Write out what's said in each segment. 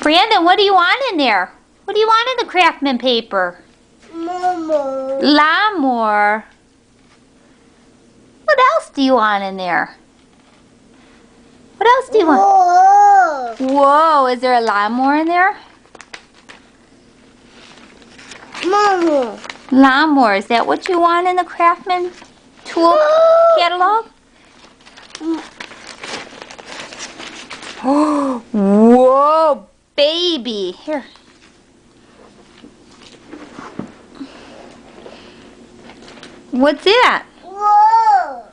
Brandon, what do you want in there? What do you want in the craftsman paper? Lawnmower. Lawnmower. What else do you want in there? What else do you want? Whoa. Whoa, is there a lawnmower in there? Lawnmower. Lawnmower, is that what you want in the craftsman tool catalog? Whoa, baby. Here. What's that? Whoa.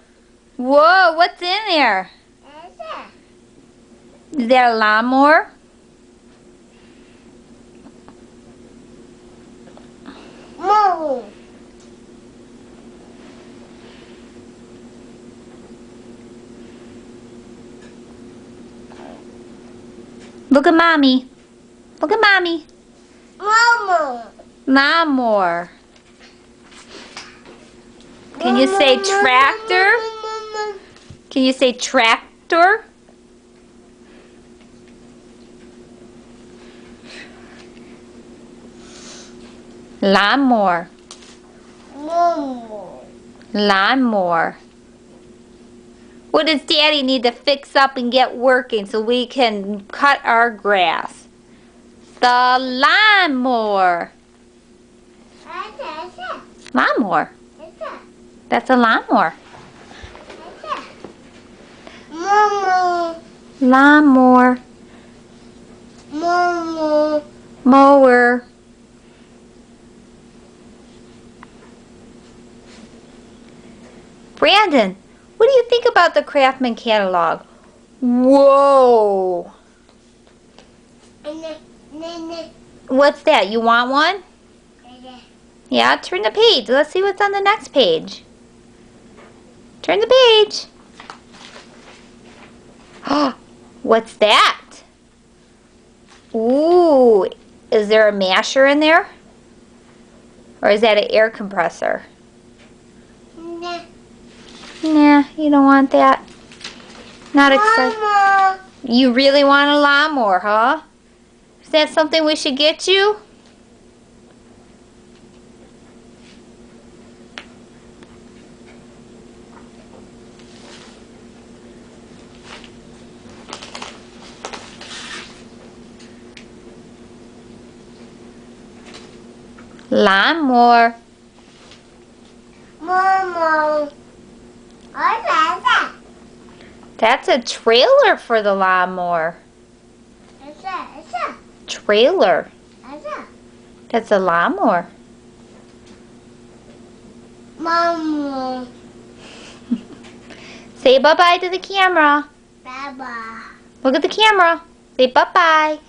Whoa, what's in there? That's it. Is that a lawnmower? Mower. Look at mommy. Look at mommy. Lawnmower. Lawnmower. Can you say tractor? Can you say tractor? Lawnmower. Lawnmower. Lawnmower. What does Daddy need to fix up and get working so we can cut our grass? The lawnmower. That's it. Lawnmower. That's it. That's a lawnmower. That's it. Mower. Lawnmower. Mower. Mower. Brandon, what do you think about the Craftsman catalog? Whoa! What's that? You want one? Yeah, turn the page. Let's see what's on the next page. Turn the page. What's that? Ooh, is there a masher in there? Or is that an air compressor? Nah, you don't want that. Not excited. You really want a lawnmower, huh? Is that something we should get you? Lawnmower. Mower. What's that? That's a trailer for the lawnmower. That's it. Trailer. That's it. That's a lawnmower. Mower. Say bye-bye to the camera. Bye-bye. Look at the camera. Say bye-bye.